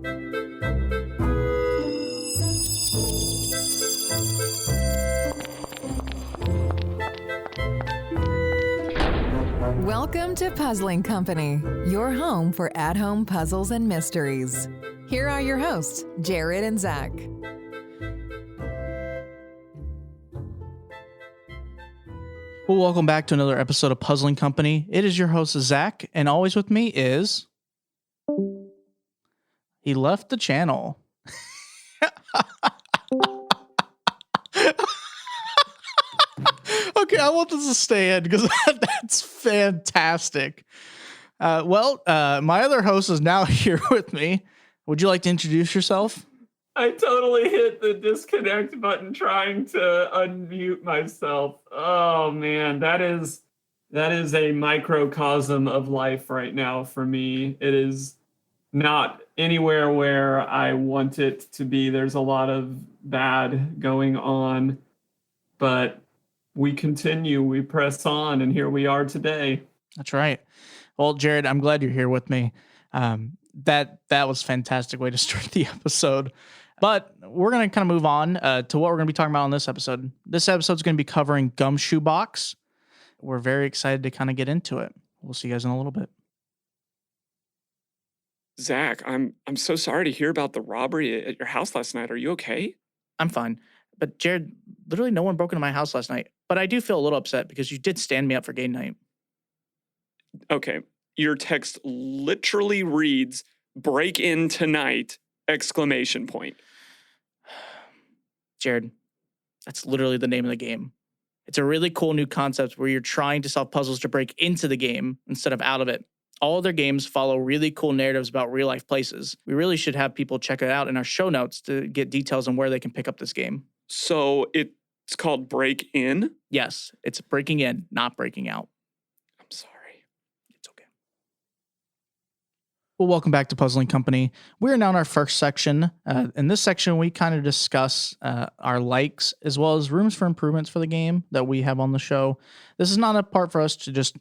Welcome to Puzzling Company, your home for at-home puzzles and mysteries. Here are your hosts, Jared and Zach. Well, welcome back to another episode of Puzzling Company. It is your host, Zach, and always with me is... He left the channel. Okay, I want this to stay in because that's fantastic. My other host is now here with me. Would you like to introduce yourself? I totally hit the disconnect button trying to unmute myself. Oh man, that is a microcosm of life right now for me. It is not anywhere where I want it to be. There's a lot of bad going on, but we continue, we press on, and here we are today. That's right. Well, Jared, I'm glad you're here with me. That was a fantastic way to start the episode. But we're going to kind of move on to what we're going to be talking about on this episode. This episode is going to be covering GumShoe Box. We're very excited to kind of get into it. We'll see you guys in a little bit. Zach, I'm so sorry to hear about the robbery at your house last night. Are you okay? I'm fine. But Jared, literally no one broke into my house last night. But I do feel a little upset because you did stand me up for game night. Okay. Your text literally reads, "break in tonight!" ! Jared, that's literally the name of the game. It's a really cool new concept where you're trying to solve puzzles to break into the game instead of out of it. All of their games follow really cool narratives about real life places. We really should have people check it out in our show notes to get details on where they can pick up this game. So it's called Break In? Yes, it's breaking in, not breaking out. I'm sorry. It's okay. Well, welcome back to Puzzling Company. We're now in our first section. In this section, we kind of discuss our likes as well as rooms for improvements for the game that we have on the show. This is not a part for us to just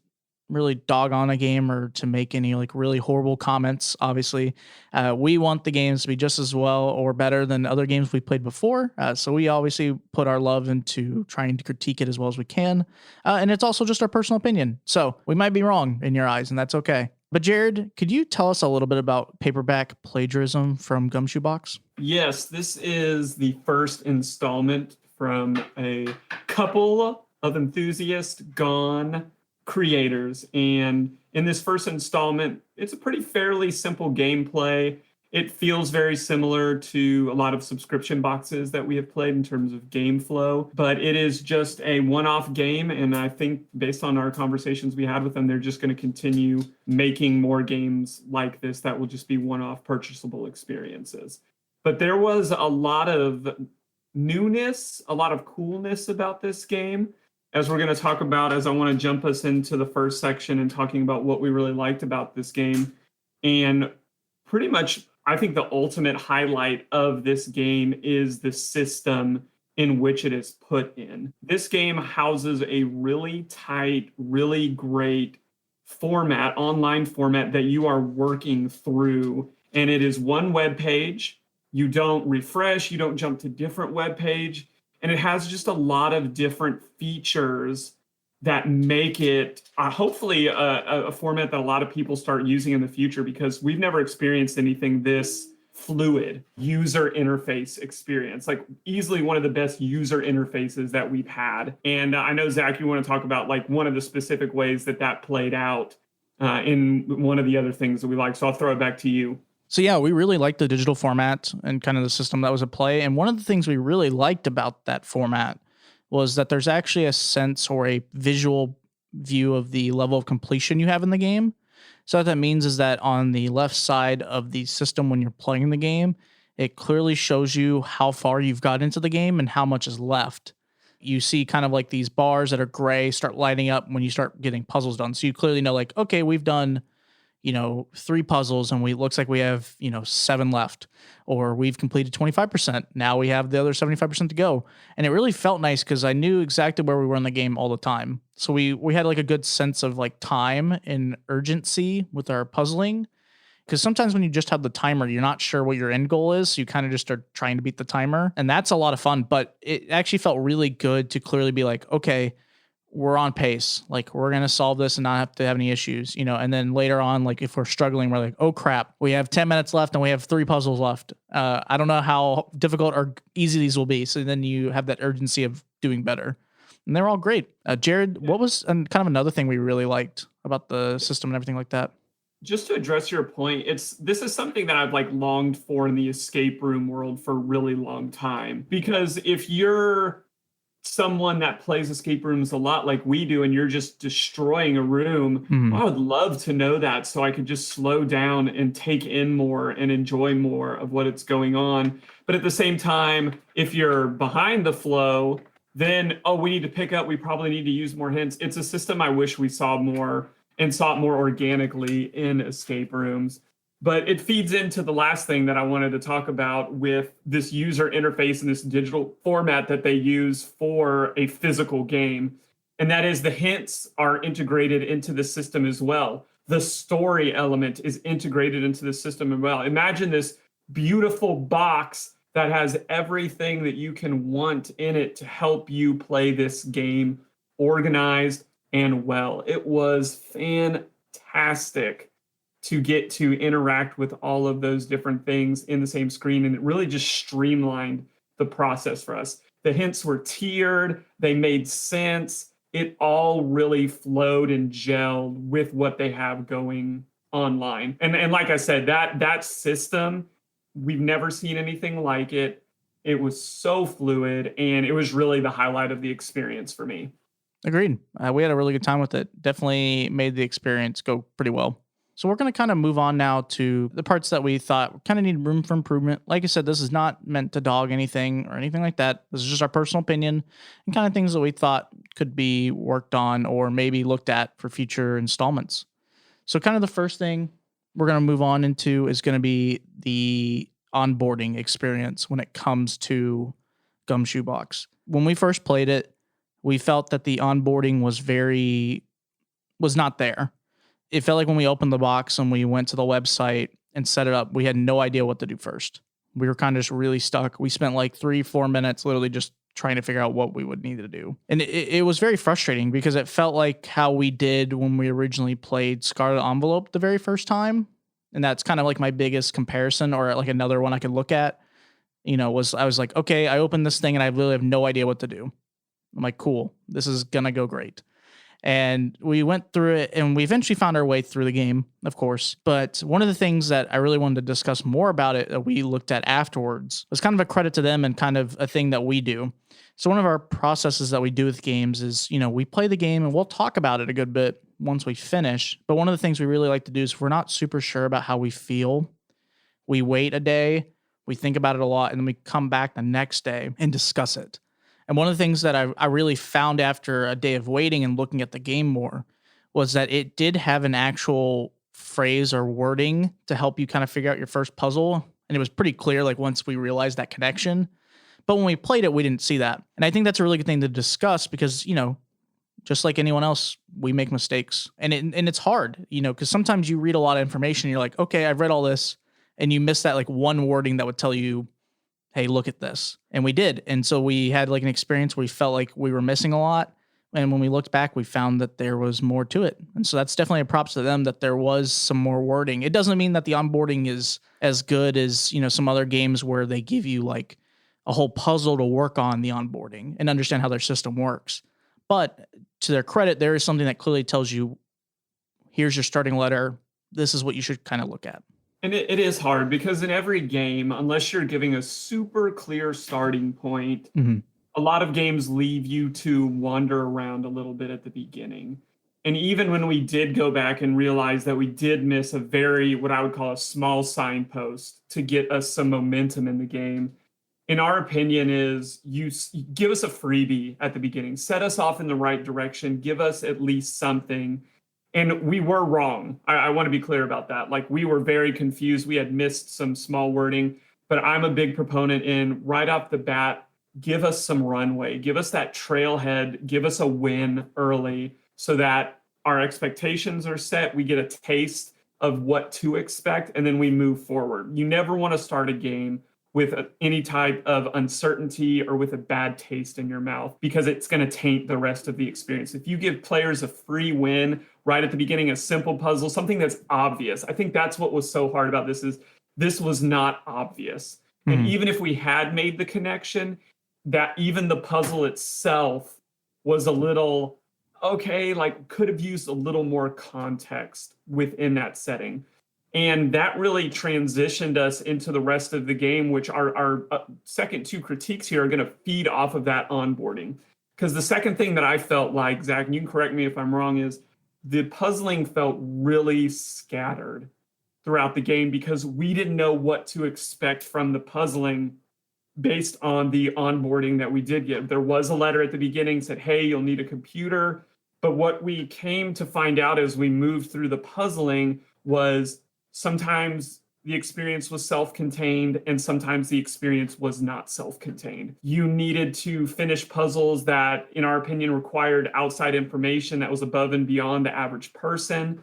really dog on a game or to make any like really horrible comments. Obviously, we want the games to be just as well or better than other games we played before. So we obviously put our love into trying to critique it as well as we can. And it's also just our personal opinion. So we might be wrong in your eyes, and that's okay. But Jared, could you tell us a little bit about paperback plagiarism from GumShoe Box? Yes, this is the first installment from a couple of enthusiasts gone creators. And in this first installment, it's a pretty fairly simple gameplay. It feels very similar to a lot of subscription boxes that we have played in terms of game flow, but it is just a one-off game. And I think based on our conversations we had with them, they're just going to continue making more games like this that will just be one-off purchasable experiences. But there was a lot of newness, a lot of coolness about this game. As we're going to talk about, as I want to jump us into the first section and talking about what we really liked about this game. And pretty much, I think the ultimate highlight of this game is the system in which it is put in. This game houses a really tight, really great format, online format that you are working through. And it is one web page. You don't refresh, you don't jump to different web page. And it has just a lot of different features that make it hopefully a format that a lot of people start using in the future, because we've never experienced anything this fluid user interface experience, like easily one of the best user interfaces that we've had. And I know, Zach, you want to talk about like one of the specific ways that played out in one of the other things that we like. So I'll throw it back to you. So yeah, we really liked the digital format and kind of the system that was at play. And one of the things we really liked about that format was that there's actually a sense or a visual view of the level of completion you have in the game. So what that means is that on the left side of the system when you're playing the game, it clearly shows you how far you've got into the game and how much is left. You see kind of like these bars that are gray start lighting up when you start getting puzzles done. So you clearly know like, okay, we've done 3 puzzles and looks like we have, 7 left, or we've completed 25%. Now we have the other 75% to go. And it really felt nice because I knew exactly where we were in the game all the time. So we had like a good sense of like time and urgency with our puzzling. Because sometimes when you just have the timer, you're not sure what your end goal is. So you kind of just are trying to beat the timer. And that's a lot of fun. But it actually felt really good to clearly be like, okay, we're on pace. Like, we're going to solve this and not have to have any issues, and then later on, like if we're struggling, we're like, oh crap, we have 10 minutes left and we have 3 puzzles left. I don't know how difficult or easy these will be. So then you have that urgency of doing better. And they're all great. Jared, what was kind of another thing we really liked about the system and everything like that? Just to address your point, this is something that I've like longed for in the escape room world for a really long time. Because if you're someone that plays escape rooms a lot like we do and you're just destroying a room, I would love to know that so I could just slow down and take in more and enjoy more of what it's going on. But at the same time, if you're behind the flow, then we need to pick up, we probably need to use more hints. It's a system I wish we saw more and saw it more organically in escape rooms. But it feeds into the last thing that I wanted to talk about with this user interface and this digital format that they use for a physical game. And that is the hints are integrated into the system as well. The story element is integrated into the system as well. Imagine this beautiful box that has everything that you can want in it to help you play this game organized and well. It was fantastic to get to interact with all of those different things in the same screen. And it really just streamlined the process for us. The hints were tiered, they made sense. It all really flowed and gelled with what they have going online. And like I said, that system, we've never seen anything like it. It was so fluid, and it was really the highlight of the experience for me. Agreed. We had a really good time with it. Definitely made the experience go pretty well. So we're going to kind of move on now to the parts that we thought kind of need room for improvement. Like I said, this is not meant to dog anything or anything like that. This is just our personal opinion and kind of things that we thought could be worked on or maybe looked at for future installments. So kind of the first thing we're going to move on into is going to be the onboarding experience when it comes to GumShoe Box. When we first played it, we felt that the onboarding was not there. It felt like when we opened the box and we went to the website and set it up, we had no idea what to do first. We were kind of just really stuck. We spent like 3-4 minutes literally just trying to figure out what we would need to do. And it was very frustrating because it felt like how we did when we originally played Scarlet Envelope the very first time. And that's kind of like my biggest comparison, or like another one I could look at, I was like, okay, I opened this thing and I really have no idea what to do. I'm like, cool, this is going to go great. And we went through it and we eventually found our way through the game, of course. But one of the things that I really wanted to discuss more about it that we looked at afterwards was kind of a credit to them and kind of a thing that we do. So one of our processes that we do with games is, we play the game and we'll talk about it a good bit once we finish. But one of the things we really like to do is if we're not super sure about how we feel, we wait a day, we think about it a lot, and then we come back the next day and discuss it. And one of the things that I really found after a day of waiting and looking at the game more was that it did have an actual phrase or wording to help you kind of figure out your first puzzle. And it was pretty clear, like once we realized that connection. But when we played it, we didn't see that. And I think that's a really good thing to discuss because, just like anyone else, we make mistakes. And it's hard, because sometimes you read a lot of information and you're like, okay, I've read all this. And you miss that like one wording that would tell you, hey, look at this. And we did. And so we had like an experience where we felt like we were missing a lot. And when we looked back, we found that there was more to it. And so that's definitely a props to them that there was some more wording. It doesn't mean that the onboarding is as good as, some other games where they give you like a whole puzzle to work on the onboarding and understand how their system works. But to their credit, there is something that clearly tells you, here's your starting letter. This is what you should kind of look at. And it is hard because in every game, unless you're giving a super clear starting point, a lot of games leave you to wander around a little bit at the beginning. And even when we did go back and realize that we did miss a very, what I would call a small signpost to get us some momentum in the game, in our opinion is you give us a freebie at the beginning, set us off in the right direction, give us at least something. And we were wrong. I want to be clear about that. Like we were very confused. We had missed some small wording, but I'm a big proponent in right off the bat, give us some runway, give us that trailhead, give us a win early so that our expectations are set. We get a taste of what to expect, and then we move forward. You never want to start a game with any type of uncertainty or with a bad taste in your mouth, because it's going to taint the rest of the experience. If you give players a free win right at the beginning, a simple puzzle, something that's obvious. I think that's what was so hard about this, is this was not obvious. And even if we had made the connection, that even the puzzle itself was a little, okay, like could have used a little more context within that setting. And that really transitioned us into the rest of the game, which our second two critiques here are going to feed off of that onboarding. Because the second thing that I felt like, Zach, and you can correct me if I'm wrong, is the puzzling felt really scattered throughout the game, because we didn't know what to expect from the puzzling based on the onboarding that we did get. There was a letter at the beginning said, hey, you'll need a computer. But what we came to find out as we moved through the puzzling was sometimes the experience was self-contained and sometimes the experience was not self-contained. You needed to finish puzzles that, in our opinion, required outside information that was above and beyond the average person.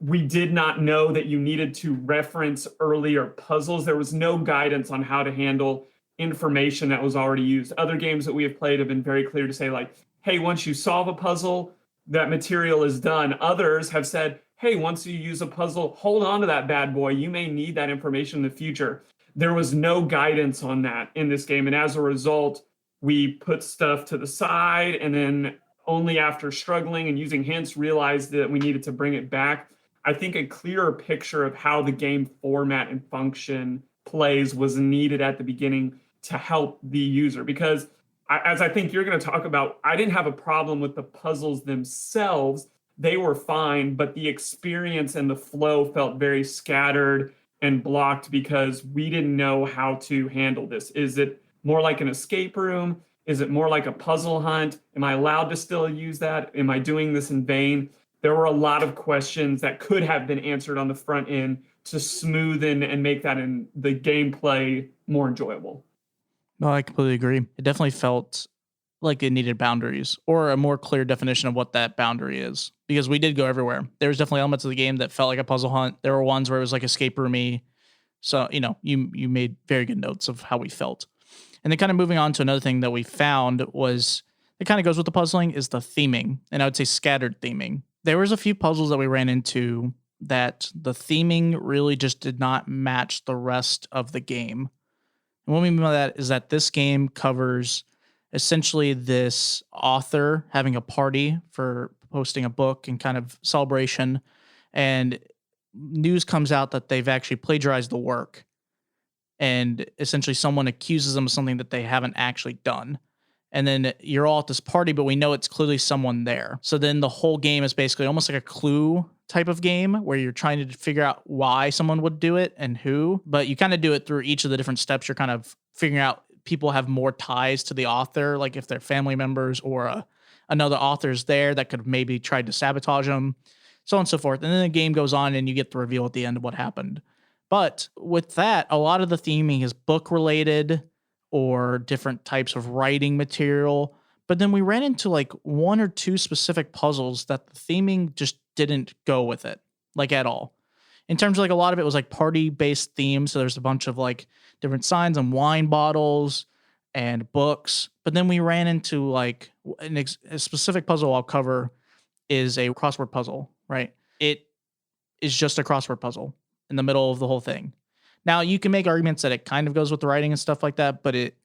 We did not know that you needed to reference earlier puzzles. There was no guidance on how to handle information that was already used. Other games that we have played have been very clear to say, like, hey, once you solve a puzzle, that material is done. Others have said, hey, once you use a puzzle, hold on to that bad boy. You may need that information in the future. There was no guidance on that in this game. And as a result, we put stuff to the side, and then only after struggling and using hints realized that we needed to bring it back. I think a clearer picture of how the game format and function plays was needed at the beginning to help the user. Because as I think you're going to talk about, I didn't have a problem with the puzzles themselves. They were fine, but the experience and the flow felt very scattered and blocked because we didn't know how to handle this. Is it more like an escape room? Is it more like a puzzle hunt? Am I allowed to still use that? Am I doing this in vain? There were a lot of questions that could have been answered on the front end to smoothen and make that in the gameplay more enjoyable. No, I completely agree. It definitely felt like it needed boundaries or a more clear definition of what that boundary is, because we did go everywhere. There was definitely elements of the game that felt like a puzzle hunt. There were ones where it was like escape roomy. So, you made very good notes of how we felt. And then kind of moving on to another thing that we found was, it kind of goes with the puzzling, is the theming. And I would say scattered theming. There was a few puzzles that we ran into that the theming really just did not match the rest of the game. And what we mean by that is that this game covers essentially this author having a party for posting a book and kind of celebration, and news comes out that they've actually plagiarized the work, and essentially someone accuses them of something that they haven't actually done. And then you're all at this party, but we know it's clearly someone there. So then the whole game is basically almost like a Clue type of game where you're trying to figure out why someone would do it and who, but you kind of do it through each of the different steps. You're kind of figuring out people have more ties to the author, like if they're family members or another author's there that could maybe try to sabotage them, so on and so forth. And then the game goes on and you get the reveal at the end of what happened. But with that, a lot of the theming is book related or different types of writing material. But then we ran into like one or two specific puzzles that the theming just didn't go with it, like at all. In terms of like a lot of it was like party based themes. So there's a bunch of like different signs on wine bottles and books. But then we ran into like a specific puzzle I'll cover is a crossword puzzle, right? It is just a crossword puzzle in the middle of the whole thing. Now you can make arguments that it kind of goes with the writing and stuff like that, but it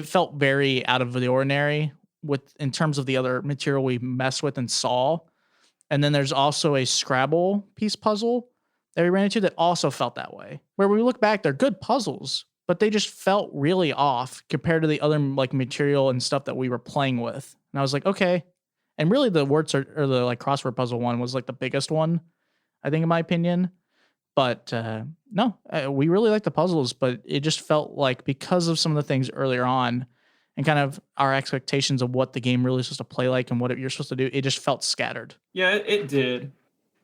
felt very out of the ordinary in terms of the other material we messed with and saw. And then there's also a Scrabble piece puzzle that we ran into that also felt that way. Where we look back, they're good puzzles, but they just felt really off compared to the other like material and stuff that we were playing with. And I was like, okay. And really the word search or the like crossword puzzle one was like the biggest one, I think, in my opinion. But no, we really liked the puzzles, but it just felt like because of some of the things earlier on and kind of our expectations of what the game really is supposed to play like and what you're supposed to do, it just felt scattered. Yeah, it did.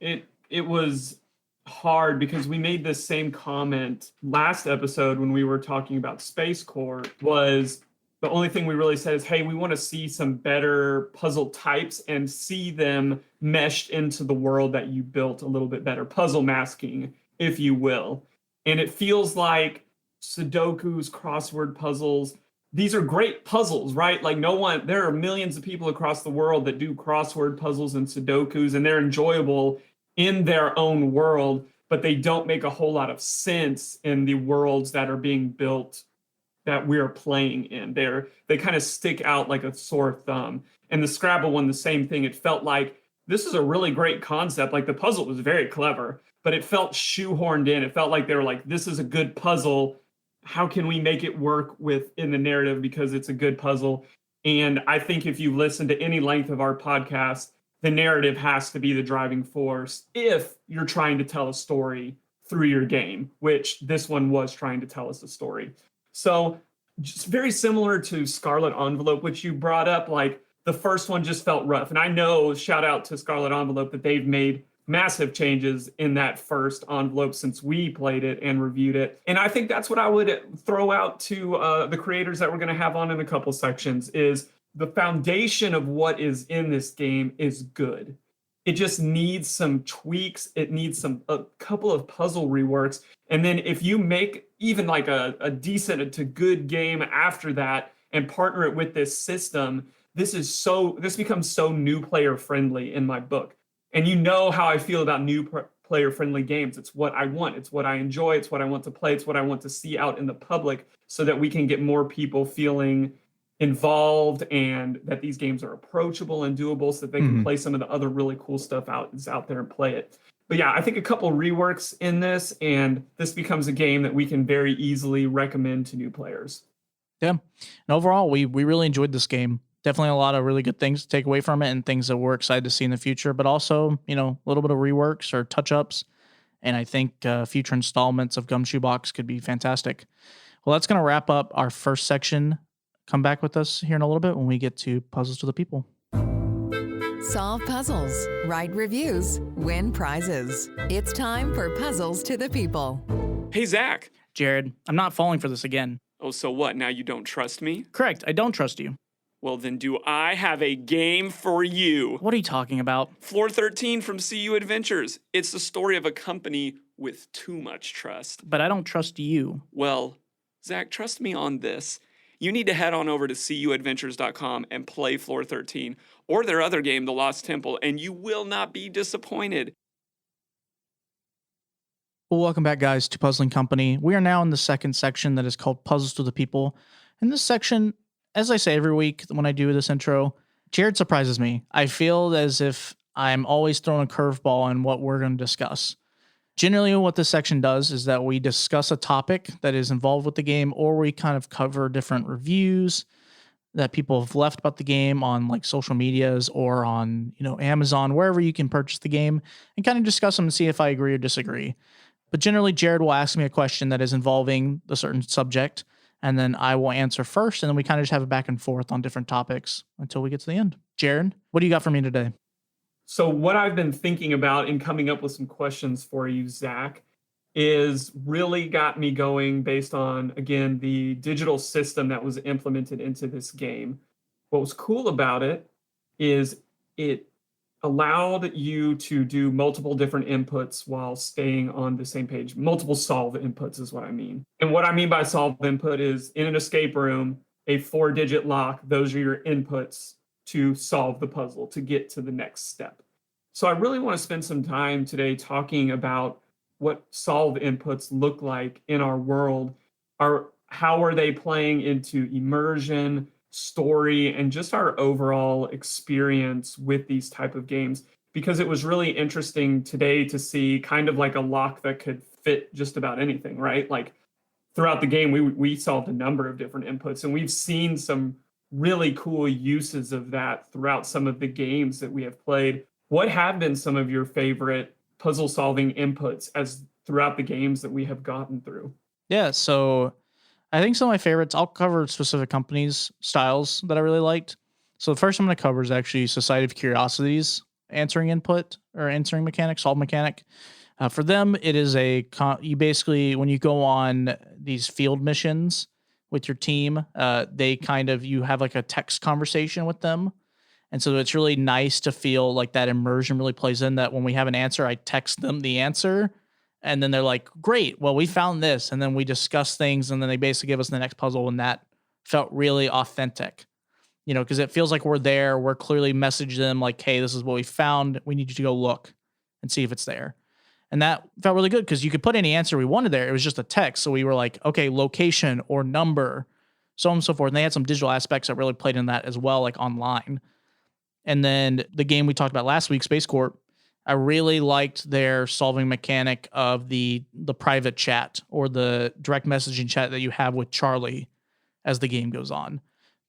It was hard because we made this same comment last episode when we were talking about Space Core, was The only thing we really said is, hey, we want to see some better puzzle types and see them meshed into the world that you built a little bit better. Puzzle masking, if you will. And it feels like Sudokus, crossword puzzles, these are great puzzles, right? Like there are millions of people across the world that do crossword puzzles and Sudokus, and they're enjoyable in their own world, but they don't make a whole lot of sense in the worlds that are being built that we're playing in. They kind of stick out like a sore thumb. And the Scrabble one, the same thing. It felt like this is a really great concept. Like the puzzle was very clever, but it felt shoehorned in. It felt like they were like, this is a good puzzle. How can we make it work within the narrative because it's a good puzzle? And I think if you listen to any length of our podcast, the narrative has to be the driving force if you're trying to tell a story through your game, which this one was trying to tell us a story. So just very similar to Scarlet Envelope, which you brought up, like the first one just felt rough. And I know, shout out to Scarlet Envelope, that they've made massive changes in that first envelope since we played it and reviewed it. And I think that's what I would throw out to the creators that we're going to have on in a couple sections is the foundation of what is in this game is good. It just needs some tweaks. It needs a couple of puzzle reworks. And then if you make even like a decent to good game after that and partner it with this system, this becomes so new player friendly in my book. And you know how I feel about new player friendly games. It's what I want. It's what I enjoy. It's what I want to play. It's what I want to see out in the public so that we can get more people feeling involved and that these games are approachable and doable so that they can play some of the other really cool stuff out there and play it. But yeah, I think a couple reworks in this, and this becomes a game that we can very easily recommend to new players. Yeah. And overall, we really enjoyed this game. Definitely a lot of really good things to take away from it and things that we're excited to see in the future, but also, a little bit of reworks or touch-ups. And I think future installments of GumShoe Box could be fantastic. Well, that's going to wrap up our first section. Come back with us here in a little bit when we get to Puzzles to the People. Solve puzzles, write reviews, win prizes. It's time for Puzzles to the People. Hey, Zach. Jared, I'm not falling for this again. Oh, so what? Now you don't trust me? Correct. I don't trust you. Well, then do I have a game for you? What are you talking about? Floor 13 from CU Adventures. It's the story of a company with too much trust. But I don't trust you. Well, Zach, trust me on this. You need to head on over to cuadventures.com and play Floor 13 or their other game, The Lost Temple, and you will not be disappointed. Well, welcome back, guys, to Puzzling Company. We are now in the second section that is called Puzzles to the People. In this section, as I say every week when I do this intro, Jared surprises me. I feel as if I'm always throwing a curveball in what we're going to discuss. Generally, what this section does is that we discuss a topic that is involved with the game, or we kind of cover different reviews that people have left about the game on like social medias or on, Amazon, wherever you can purchase the game, and kind of discuss them and see if I agree or disagree. But generally, Jared will ask me a question that is involving a certain subject, and then I will answer first, and then we kind of just have a back and forth on different topics until we get to the end. Jared, what do you got for me today? So what I've been thinking about and coming up with some questions for you, Zach, is really got me going based on, again, the digital system that was implemented into this game. What was cool about it is it allowed you to do multiple different inputs while staying on the same page. Multiple solve inputs is what I mean. And what I mean by solve input is in an escape room, a 4-digit lock, those are your inputs to solve the puzzle, to get to the next step. So I really want to spend some time today talking about what solve inputs look like in our world. How are they playing into immersion, story, and just our overall experience with these type of games? Because it was really interesting today to see kind of like a lock that could fit just about anything, right? Like throughout the game, we solved a number of different inputs, and we've seen some really cool uses of that throughout some of the games that we have played. What have been some of your favorite puzzle solving inputs as throughout the games that we have gotten through? Yeah, so I think some of my favorites, I'll cover specific companies, styles that I really liked. So the first I'm going to cover is actually Society of Curiosities answering input or answering mechanic, solve mechanic. For them, it is you basically, when you go on these field missions, with your team. They kind of, you have like a text conversation with them. And so it's really nice to feel like that immersion really plays in, that when we have an answer, I text them the answer. And then they're like, great, well, we found this. And then we discuss things. And then they basically give us the next puzzle. And that felt really authentic, because it feels like we're there. We're clearly messaging them like, hey, this is what we found. We need you to go look and see if it's there. And that felt really good because you could put any answer we wanted there. It was just a text. So we were like, okay, location or number, so on and so forth. And they had some digital aspects that really played in that as well, like online. And then the game we talked about last week, Space Corp, I really liked their solving mechanic of the private chat or the direct messaging chat that you have with Charlie as the game goes on,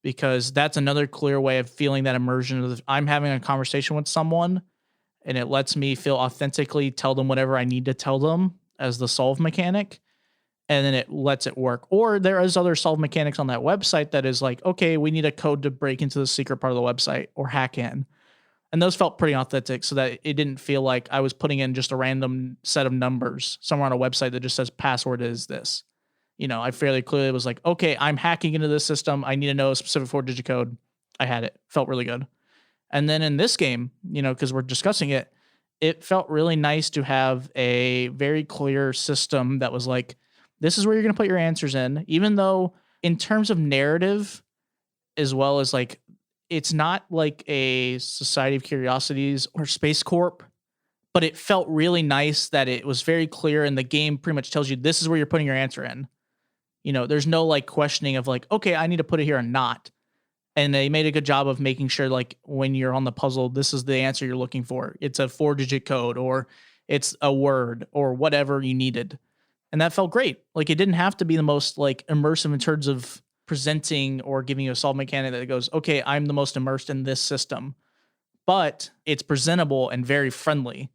because that's another clear way of feeling that immersion of I'm having a conversation with someone, and it lets me feel authentically tell them whatever I need to tell them as the solve mechanic, and then it lets it work. Or there is other solve mechanics on that website that is like, okay, we need a code to break into the secret part of the website or hack in. And those felt pretty authentic, so that it didn't feel like I was putting in just a random set of numbers somewhere on a website that just says password is this. I fairly clearly was like, okay, I'm hacking into this system. I need to know a specific 4-digit code. I had it. Felt really good. And then in this game, because we're discussing it, it felt really nice to have a very clear system that was like, this is where you're going to put your answers in, even though in terms of narrative, as well as like, it's not like a Society of Curiosities or Space Corp, but it felt really nice that it was very clear, and the game pretty much tells you this is where you're putting your answer in. There's no like questioning of like, okay, I need to put it here or not. And they made a good job of making sure like when you're on the puzzle, this is the answer you're looking for. It's a 4-digit code, or it's a word, or whatever you needed. And that felt great. Like it didn't have to be the most like immersive in terms of presenting or giving you a solve mechanic that goes, okay, I'm the most immersed in this system, but it's presentable and very friendly.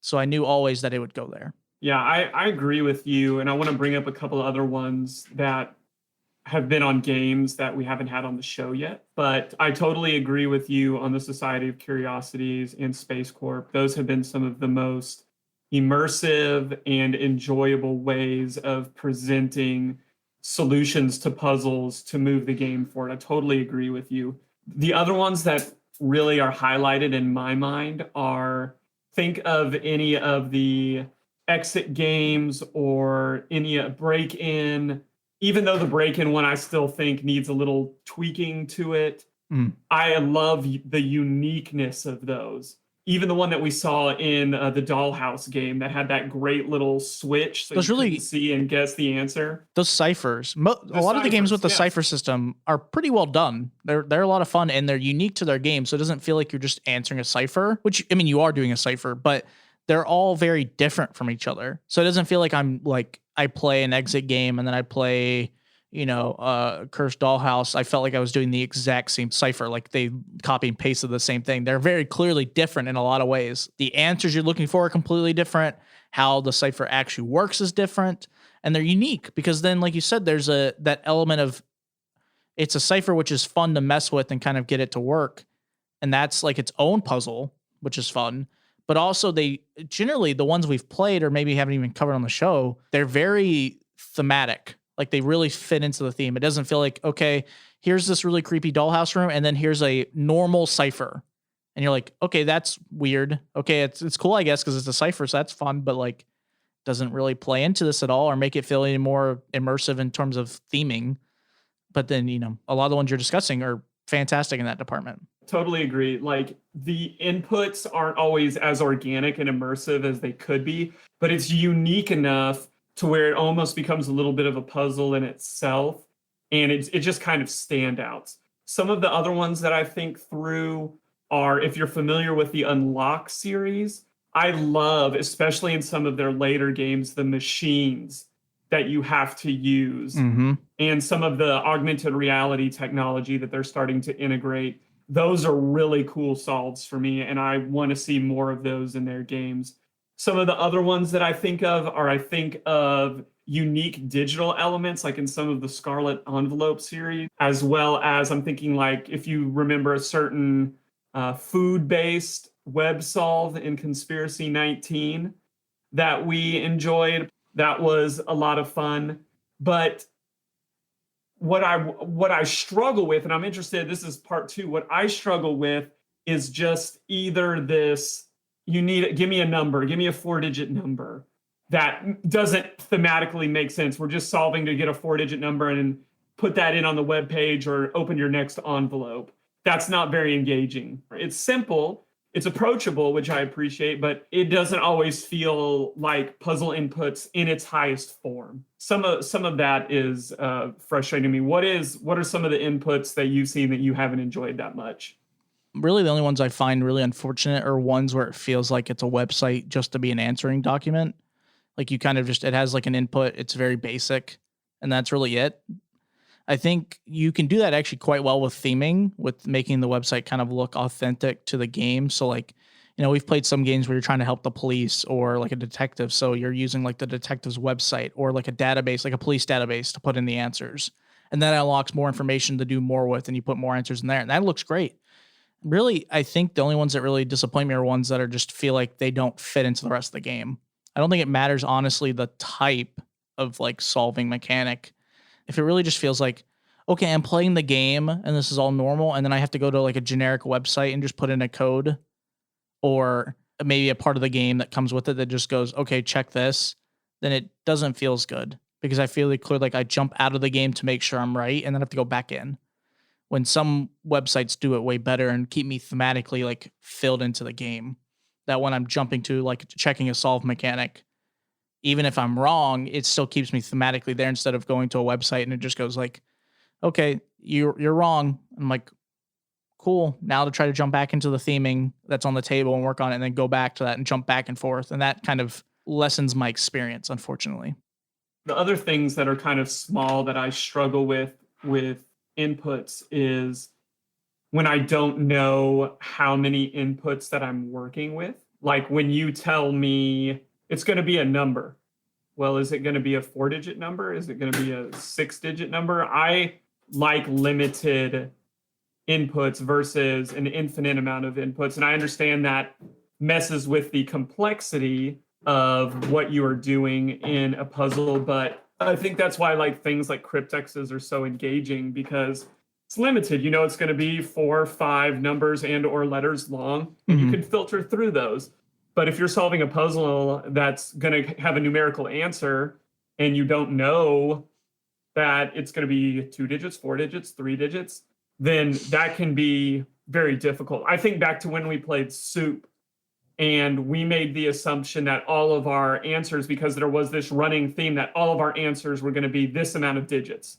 So I knew always that it would go there. Yeah, I agree with you. And I want to bring up a couple of other ones that have been on games that we haven't had on the show yet. But I totally agree with you on the Society of Curiosities and Space Corp. Those have been some of the most immersive and enjoyable ways of presenting solutions to puzzles to move the game forward. I totally agree with you. The other ones that really are highlighted in my mind are, think of any of the exit games or any break-in, even though the break-in one I still think needs a little tweaking to it. I love the uniqueness of those. Even the one that we saw in the Dollhouse game that had that great little switch so you could see and guess the answer. Those ciphers. A lot of the games with the cipher system are pretty well done. They're a lot of fun, and they're unique to their game, so it doesn't feel like you're just answering a cipher, which, I mean, you are doing a cipher, but they're all very different from each other. So it doesn't feel like I play an exit game and then I play, Cursed Dollhouse. I felt like I was doing the exact same cipher, like they copy and pasted the same thing. They're very clearly different in a lot of ways. The answers you're looking for are completely different. How the cipher actually works is different, and they're unique because then, like you said, there's that element of it's a cipher, which is fun to mess with and kind of get it to work. And that's like its own puzzle, which is fun. But also they generally, the ones we've played or maybe haven't even covered on the show, they're very thematic. Like they really fit into the theme. It doesn't feel like, okay, here's this really creepy dollhouse room, and then here's a normal cipher. And you're like, okay, that's weird. Okay, it's cool, I guess, because it's a cipher, so that's fun, but like doesn't really play into this at all or make it feel any more immersive in terms of theming. But then, a lot of the ones you're discussing are fantastic in that department. Totally agree. Like the inputs aren't always as organic and immersive as they could be, but it's unique enough to where it almost becomes a little bit of a puzzle in itself. And it just kind of standouts. Some of the other ones that I think through are, if you're familiar with the Unlock series, I love, especially in some of their later games, the machines that you have to use and some of the augmented reality technology that they're starting to integrate. Those are really cool solves for me, and I want to see more of those in their games. Some of the other ones that I think of unique digital elements, like in some of the Scarlet Envelope series, as well as I'm thinking like if you remember a certain food-based web solve in Conspiracy 19 that we enjoyed. That was a lot of fun. But what I struggle with, and I'm interested, this is part two, what I struggle with is just either this, give me a number, give me a 4-digit number that doesn't thematically make sense. We're just solving to get a 4-digit number and put that in on the web page or open your next envelope. That's not very engaging. It's simple, it's approachable, which I appreciate, but it doesn't always feel like puzzle inputs in its highest form. Some of that is frustrating to me. What are some of the inputs that you've seen that you haven't enjoyed that much? Really, the only ones I find really unfortunate are ones where it feels like it's a website just to be an answering document. Like you kind of just, it has like an input, it's very basic, and that's really it. I think you can do that actually quite well with theming, with making the website kind of look authentic to the game. So like, we've played some games where you're trying to help the police or like a detective. So you're using like the detective's website or like a database, like a police database to put in the answers. And that unlocks more information to do more with, and you put more answers in there. And that looks great. Really, I think the only ones that really disappoint me are ones that are just feel like they don't fit into the rest of the game. I don't think it matters, honestly, the type of like solving mechanic. If it really just feels like, okay, I'm playing the game and this is all normal, and then I have to go to like a generic website and just put in a code or maybe a part of the game that comes with it that just goes, okay, check this, then it doesn't feel as good because I feel like I jump out of the game to make sure I'm right and then have to go back in. When some websites do it way better and keep me thematically like filled into the game, that when I'm jumping to like checking a solve mechanic, even if I'm wrong, it still keeps me thematically there instead of going to a website and it just goes like, okay, you're wrong. I'm like, cool. Now to try to jump back into the theming that's on the table and work on it and then go back to that and jump back and forth. And that kind of lessens my experience, unfortunately. The other things that are kind of small that I struggle with inputs is when I don't know how many inputs that I'm working with. Like when you tell me it's going to be a number. Well, is it going to be a 4-digit number? Is it going to be a 6-digit number? I like limited inputs versus an infinite amount of inputs. And I understand that messes with the complexity of what you are doing in a puzzle, but I think that's why like things like cryptexes are so engaging because it's limited. It's going to be 4 or 5 numbers and or letters long, and you can filter through those. But if you're solving a puzzle that's going to have a numerical answer and you don't know that it's going to be 2 digits, 4 digits, 3 digits, then that can be very difficult. I think back to when we played Soup and we made the assumption that all of our answers, because there was this running theme that all of our answers were going to be this amount of digits.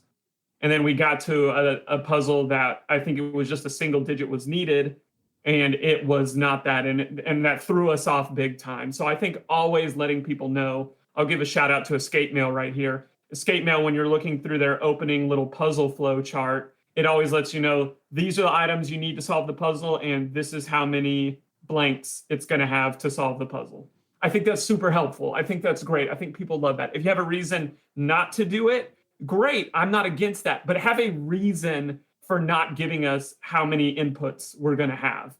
And then we got to a puzzle that I think it was just a single digit was needed, and it was not that. And that threw us off big time. So I think always letting people know, I'll give a shout out to Escape Mail right here. Escape Mail, when you're looking through their opening little puzzle flow chart, it always lets you know, these are the items you need to solve the puzzle, and this is how many blanks it's going to have to solve the puzzle. I think that's super helpful. I think that's great. I think people love that. If you have a reason not to do it, great. I'm not against that, but have a reason for not giving us how many inputs we're going to have.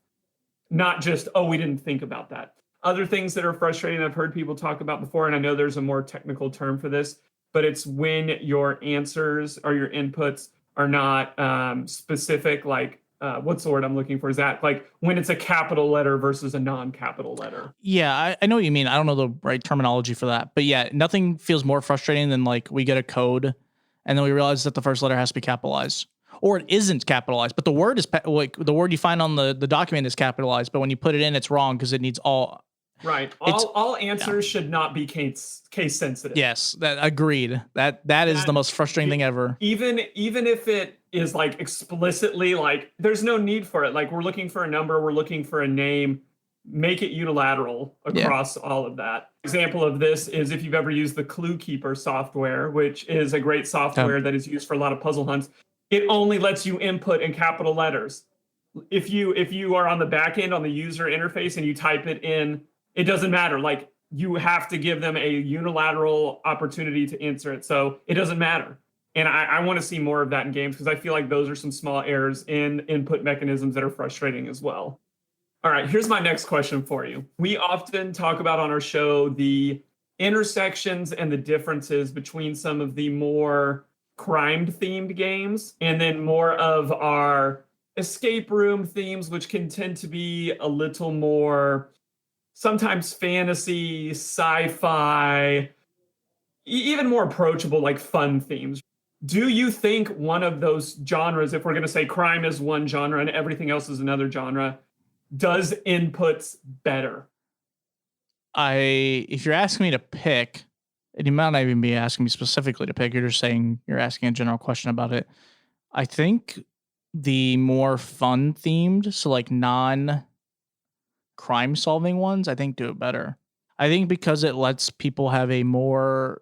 Not just, oh, we didn't think about that. Other things that are frustrating I've heard people talk about before, and I know there's a more technical term for this, but it's when your answers or your inputs are not specific, like, what's the word I'm looking for? Is that like when it's a capital letter versus a non-capital letter? Yeah, I know what you mean. I don't know the right terminology for that. But yeah, nothing feels more frustrating than like we get a code and then we realize that the first letter has to be capitalized. Or it isn't capitalized, but the word is like the word you find on the document is capitalized, but when you put it in, it's wrong because it needs all. Right. All answers should not be case sensitive. Yes, that agreed. That is the most frustrating thing ever. Even if it is like explicitly like there's no need for it. Like we're looking for a number, we're looking for a name, make it unilateral across all of that. Example of this is if you've ever used the Clue Keeper software, which is a great software that is used for a lot of puzzle hunts. It only lets you input in capital letters. If you are on the back end on the user interface and you type it in, it doesn't matter. Like you have to give them a unilateral opportunity to answer it. So it doesn't matter. And I want to see more of that in games because I feel like those are some small errors in input mechanisms that are frustrating as well. All right, here's my next question for you. We often talk about on our show the intersections and the differences between some of the more crime themed games, and then more of our escape room themes, which can tend to be a little more sometimes fantasy, sci-fi, even more approachable, like fun themes. Do you think one of those genres, if we're going to say crime is one genre and everything else is another genre, does inputs better? If you're asking me to pick, and you might not even be asking me specifically to pick, you're just saying you're asking a general question about it. I think the more fun themed, so like non crime solving ones, I think do it better. I think because it lets people have a more,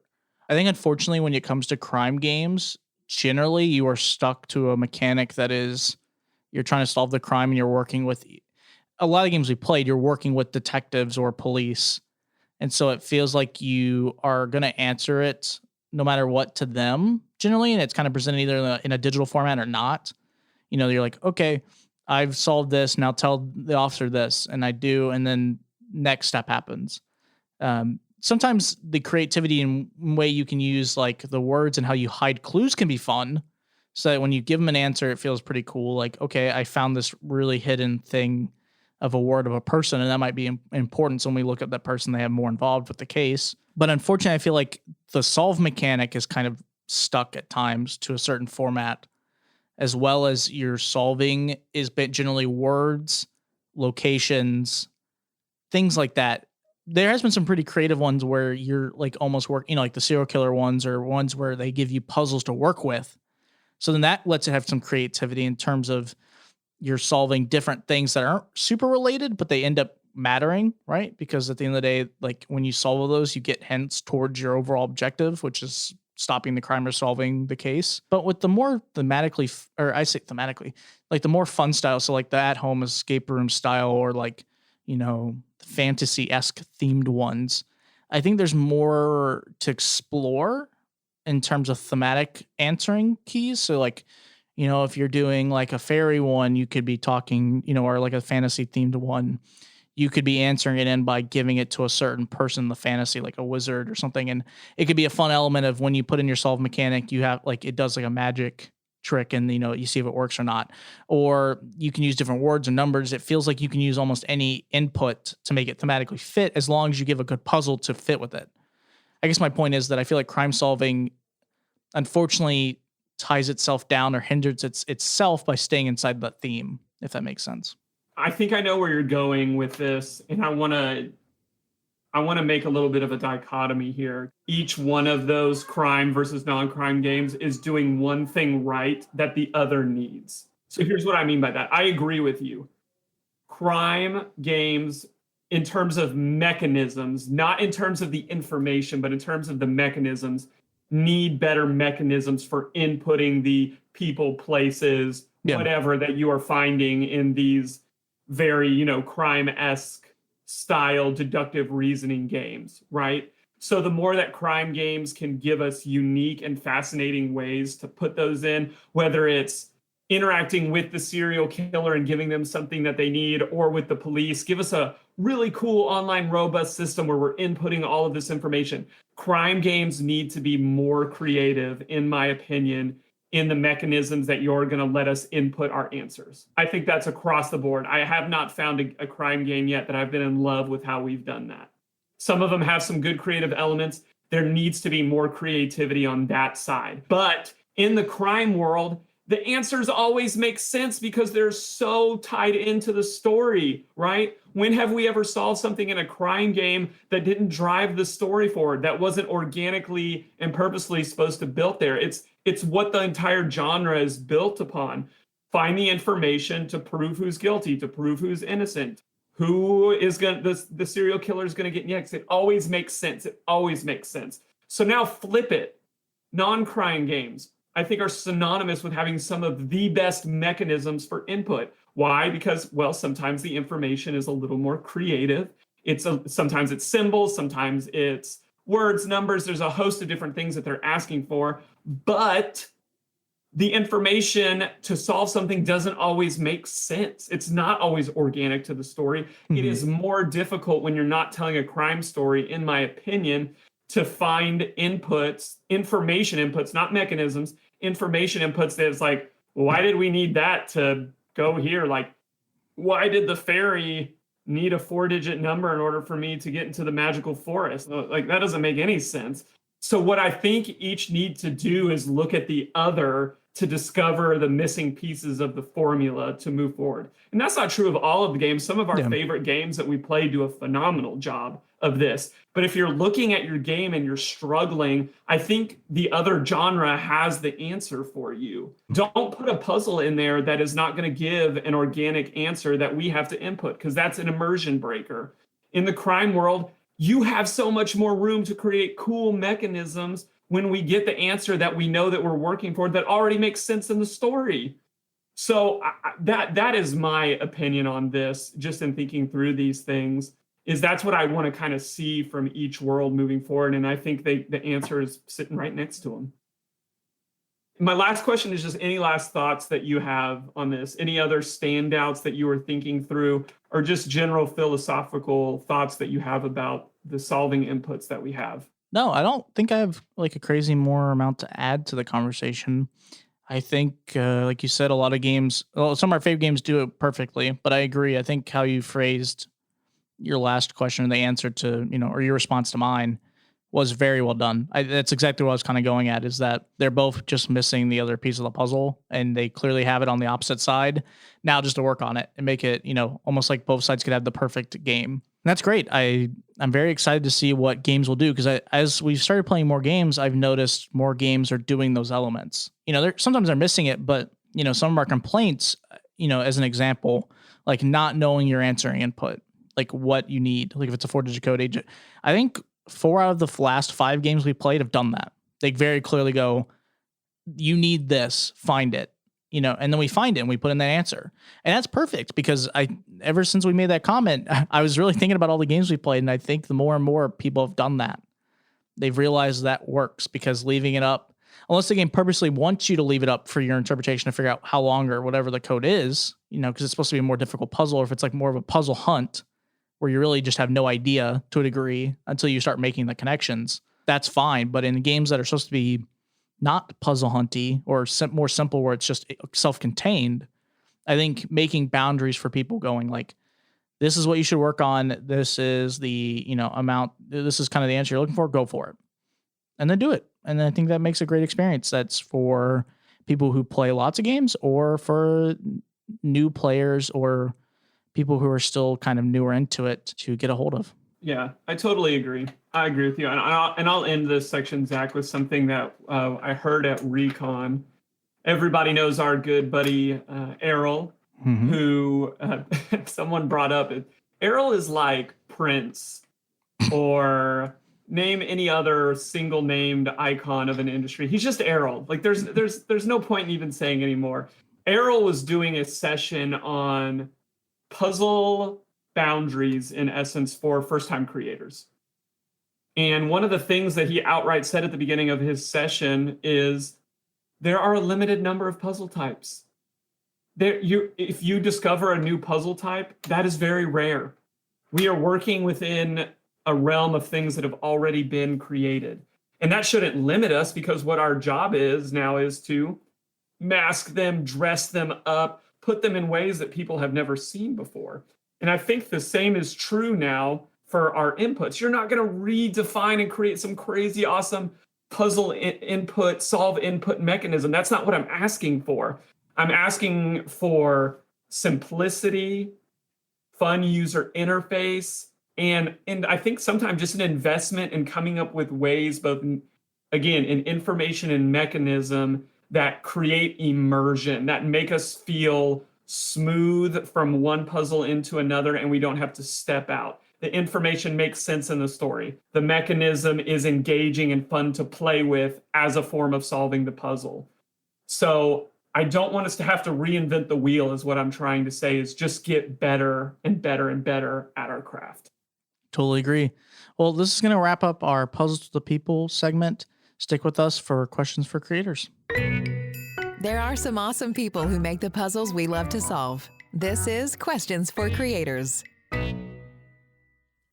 I think unfortunately when it comes to crime games, generally you are stuck to a mechanic that is you're trying to solve the crime and you're working with a lot of games we played, you're working with detectives or police. And so it feels like you are going to answer it no matter what to them generally. And it's kind of presented either in a digital format or not. You know, you're like, okay, I've solved this. Now tell the officer this. And I do. And then next step happens. Sometimes the creativity and way you can use like the words and how you hide clues can be fun. So that when you give them an answer, it feels pretty cool. Like, okay, I found this really hidden thing of a word of a person, and that might be important. So when we look at that person, they have more involved with the case. But unfortunately, I feel like the solve mechanic is kind of stuck at times to a certain format, as well as your solving is generally words, locations, things like that. There has been some pretty creative ones where you're like almost like the serial killer ones or ones where they give you puzzles to work with. So then that lets it have some creativity in terms of you're solving different things that aren't super related, but they end up mattering, right? Because at the end of the day, like when you solve those, you get hints towards your overall objective, which is stopping the crime or solving the case. But with the more thematically, or I say thematically, like the more fun style, so like the at-home escape room style or like, fantasy-esque themed ones, I think there's more to explore in terms of thematic answering keys. So like, if you're doing like a fairy one, you could be talking, or like a fantasy themed one, you could be answering it in by giving it to a certain person in the fantasy, like a wizard or something. And it could be a fun element of when you put in your solve mechanic, you have like, it does like a magic trick and, you see if it works or not. Or you can use different words and numbers. It feels like you can use almost any input to make it thematically fit as long as you give a good puzzle to fit with it. I guess my point is that I feel like crime solving, unfortunately, ties itself down or hinders itself by staying inside that theme, if that makes sense. I think I know where you're going with this, and I want to make a little bit of a dichotomy here. Each one of those crime versus non-crime games is doing one thing right that the other needs. So here's what I mean by that. I agree with you. Crime games, in terms of mechanisms, not in terms of the information, but in terms of the mechanisms, need better mechanisms for inputting the people, places, whatever that you are finding in these very, crime-esque style deductive reasoning games, right? So the more that crime games can give us unique and fascinating ways to put those in, whether it's interacting with the serial killer and giving them something that they need, or with the police, give us a really cool online robust system where we're inputting all of this information. Crime games need to be more creative, in my opinion, in the mechanisms that you're going to let us input our answers. I think that's across the board. I have not found a crime game yet that I've been in love with how we've done that. Some of them have some good creative elements. There needs to be more creativity on that side. But in the crime world, the answers always make sense because they're so tied into the story, right? When have we ever solved something in a crime game that didn't drive the story forward, that wasn't organically and purposely supposed to build there? It's what the entire genre is built upon. Find the information to prove who's guilty, to prove who's innocent, who is the serial killer is going to get next. It always makes sense. It always makes sense. So now flip it. Non-crime games, I think, are synonymous with having some of the best mechanisms for input. Why? Because, well, sometimes the information is a little more creative. Sometimes it's symbols, sometimes it's words, numbers. There's a host of different things that they're asking for. But the information to solve something doesn't always make sense. It's not always organic to the story. Mm-hmm. It is more difficult when you're not telling a crime story, in my opinion, to find information inputs, not mechanisms, information inputs that it's like, why did we need that to go here? Like, why did the fairy need a 4-digit number in order for me to get into the magical forest? Like, that doesn't make any sense. So what I think each need to do is look at the other to discover the missing pieces of the formula to move forward. And that's not true of all of the games. Some of our favorite games that we play do a phenomenal job of this. But if you're looking at your game and you're struggling, I think the other genre has the answer for you. Don't put a puzzle in there that is not going to give an organic answer that we have to input, because that's an immersion breaker. In the crime world, you have so much more room to create cool mechanisms when we get the answer that we know that we're working for that already makes sense in the story. So that is my opinion on this, just in thinking through these things, is that's what I want to kind of see from each world moving forward. And I think the answer is sitting right next to them. My last question is just any last thoughts that you have on this, any other standouts that you were thinking through, or just general philosophical thoughts that you have about the solving inputs that we have. No, I don't think I have like a crazy more amount to add to the conversation. I think, like you said, a lot of games, well, some of our favorite games do it perfectly, but I agree. I think how you phrased your last question and the answer to, or your response to mine was very well done. That's exactly what I was kind of going at, is that they're both just missing the other piece of the puzzle, and they clearly have it on the opposite side. Now just to work on it and make it, almost like both sides could have the perfect game. And that's great. I'm very excited to see what games will do, because as we've started playing more games, I've noticed more games are doing those elements. Sometimes they're missing it, but some of our complaints, as an example, like not knowing your answering input, like what you need, like if it's a 4-digit code agent. I think 4 out of the last 5 games we played have done that. They very clearly go, you need this, find it, and then we find it and we put in that answer. And that's perfect, because ever since we made that comment, I was really thinking about all the games we played. And I think the more and more people have done that, they've realized that works, because leaving it up, unless the game purposely wants you to leave it up for your interpretation to figure out how long or whatever the code is, because it's supposed to be a more difficult puzzle, or if it's like more of a puzzle hunt where you really just have no idea to a degree until you start making the connections, that's fine. But in games that are supposed to be not puzzle hunty or more simple, where it's just self-contained, I think making boundaries for people, going like, this is what you should work on, this is the amount, this is kind of the answer you're looking for, go for it, and then do it. And I think that makes a great experience. That's for people who play lots of games, or for new players, or people who are still kind of newer into it, to get a hold of. Yeah, I totally agree. I agree with you. And I'll end this section, Zach, with something that I heard at Recon. Everybody knows our good buddy, Errol, who someone brought up. Errol is like Prince, or name any other single named icon of an industry. He's just Errol. Like there's no point in even saying anymore. Errol was doing a session on puzzle boundaries, in essence, for first-time creators. And one of the things that he outright said at the beginning of his session is, there are a limited number of puzzle types. If you discover a new puzzle type, that is very rare. We are working within a realm of things that have already been created. And that shouldn't limit us, because what our job is now is to mask them, dress them up, put them in ways that people have never seen before. And I think the same is true now for our inputs. You're not going to redefine and create some crazy, awesome puzzle input, solve input mechanism. That's not what I'm asking for. I'm asking for simplicity, fun user interface, and I think sometimes just an investment in coming up with ways, both, again, in information and mechanism, that create immersion, that make us feel smooth from one puzzle into another, and we don't have to step out. The information makes sense in the story. The mechanism is engaging and fun to play with as a form of solving the puzzle. So I don't want us to have to reinvent the wheel, is what I'm trying to say, is just get better and better and better at our craft. Totally agree. Well, this is going to wrap up our Puzzles to the People segment. Stick with us for questions for creators. There are some awesome people who make the puzzles we love to solve. This is Questions for Creators.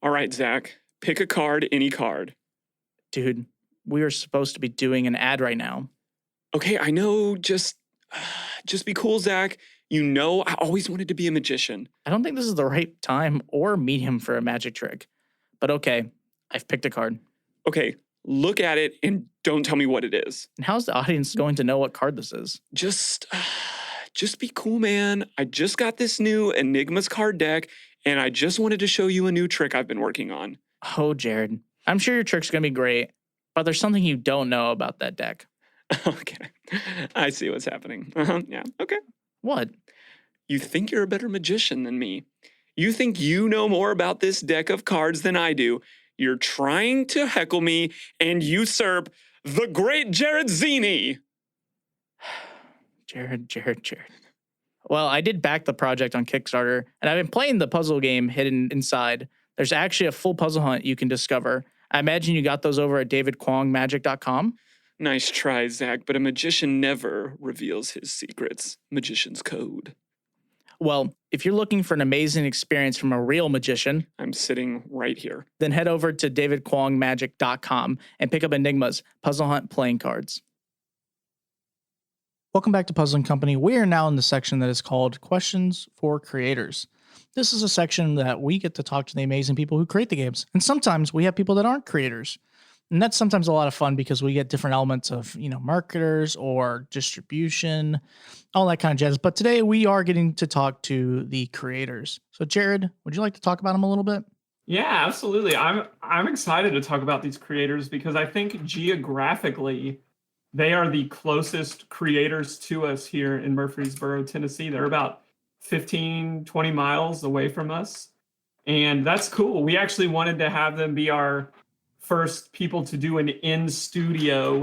All right, Zach, pick a card, any card. Dude, we are supposed to be doing an ad right now. Okay, I know. Just be cool, Zach. You know, I always wanted to be a magician. I don't think this is the right time or medium for a magic trick. But okay, I've picked a card. Okay, look at it and don't tell me what it is. And how's the audience going to know what card this is? Just be cool, man. I just got this new Enigmas card deck, and I just wanted to show you a new trick I've been working on. Oh, Jared, I'm sure your trick's going to be great, but there's something you don't know about that deck. Okay, I see what's happening. Yeah, okay. What? You think you're a better magician than me. You think you know more about this deck of cards than I do. You're trying to heckle me and usurp the great Jared Zini. Jared. Well, I did back the project on Kickstarter, and I've been playing the puzzle game hidden inside. There's actually a full puzzle hunt you can discover. I imagine you got those over at davidkwongmagic.com. Nice try, Zach, but a magician never reveals his secrets. Magician's code. Well, if you're looking for an amazing experience from a real magician, I'm sitting right here. then head over to davidkwongmagic.com and pick up Enigma's Puzzle Hunt playing cards. Welcome back to Puzzling Company. We are now in the section that is called Questions for Creators. This is a section that we get to talk to the amazing people who create the games. And sometimes we have people that aren't creators. And that's sometimes a lot of fun because we get different elements of, marketers or distribution, all that kind of jazz. But today we are getting to talk to the creators. So Jared, would you like to talk about them a little bit? Yeah, absolutely. I'm excited to talk about these creators because I think geographically they are the closest creators to us here in Murfreesboro, Tennessee. They're about 15, 20 miles away from us. And that's cool. We actually wanted to have them be our first people to do an in-studio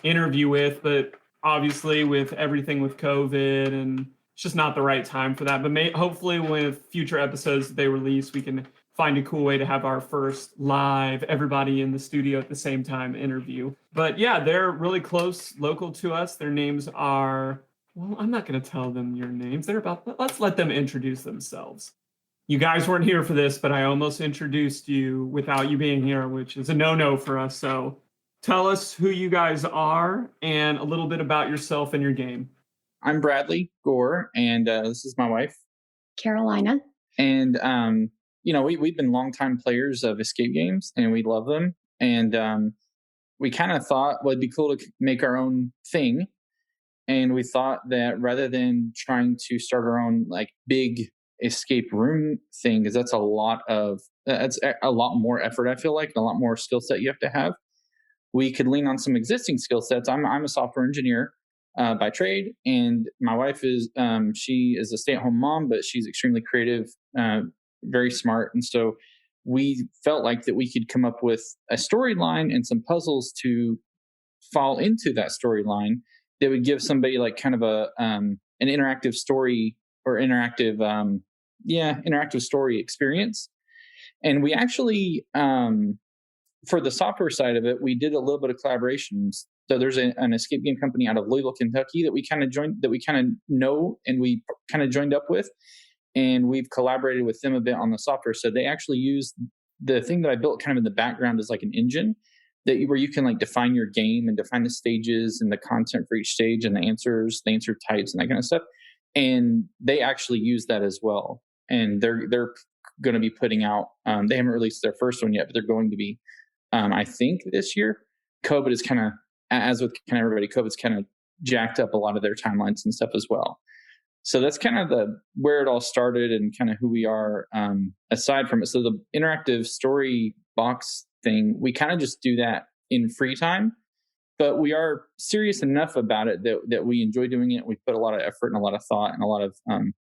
interview with, but obviously with everything with COVID, and it's just not the right time for that. But hopefully with future episodes that they release, we can find a cool way to have our first live, everybody in the studio at the same time interview. But yeah, they're really close, local to us. Their names are, well, I'm not going to tell them your names. Let's let them introduce themselves. You guys weren't here for this, but I almost introduced you without you being here, which is a no-no for us. So tell us who you guys are and a little bit about yourself and your game. I'm Bradley Gore, and this is my wife, Carolina. And, we've been longtime players of escape games, and we love them. And we kind of thought, well, it'd be cool to make our own thing. And we thought that rather than trying to start our own big escape room thing, because that's a lot more effort, I feel like, and a lot more skill set you have to have, we could lean on some existing skill sets. I'm a software engineer by trade, and my wife is she is a stay-at-home mom, but she's extremely creative, very smart. And so we felt like that we could come up with a storyline and some puzzles to fall into that storyline that would give somebody kind of an interactive story or interactive story experience. And we actually, for the software side of it, we did a little bit of collaborations. So there's an escape game company out of Louisville, Kentucky that we kind of know, and we kind of joined up with, and we've collaborated with them a bit on the software. So they actually use the thing that I built kind of in the background as like an engine where you can define your game and define the stages and the content for each stage and the answer types and that kind of stuff. And they actually use that as well. And they're going to be putting out, they haven't released their first one yet, but they're going to be, I think this year. COVID is kind of, as with kind of everybody, COVID's kind of jacked up a lot of their timelines and stuff as well. So that's kind of where it all started and kind of who we are aside from it. So the interactive story box thing, we kind of just do that in free time, but we are serious enough about it that we enjoy doing it. We put a lot of effort and a lot of thought and a lot of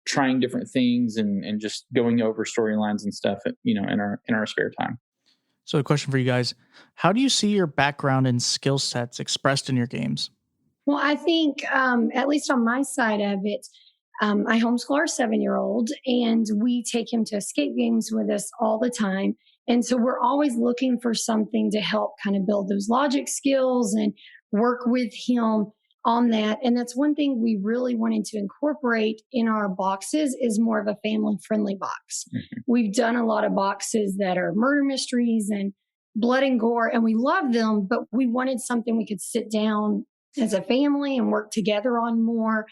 trying different things and just going over storylines and stuff, in our spare time. So a question for you guys, how do you see your background and skill sets expressed in your games? Well, I think, at least on my side of it, I homeschool our 7-year-old, and we take him to escape games with us all the time. And so we're always looking for something to help kind of build those logic skills and work with him on that. And that's one thing we really wanted to incorporate in our boxes is more of a family-friendly box. Mm-hmm. We've done a lot of boxes that are murder mysteries and blood and gore, and we love them, but we wanted something we could sit down as a family and work together on more.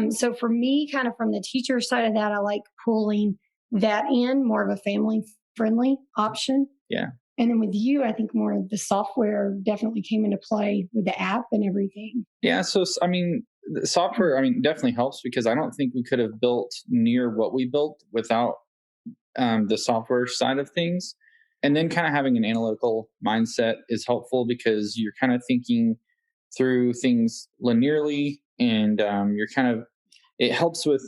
So for me, kind of from the teacher side of that, I like pulling that in, more of a family friendly option. Yeah. And then with you, I think more of the software definitely came into play with the app and everything. Yeah. So, I mean, the software, I mean, definitely helps because I don't think we could have built near what we built without the software side of things. And then kind of having an analytical mindset is helpful because you're kind of thinking through things linearly, and you're kind of, it helps with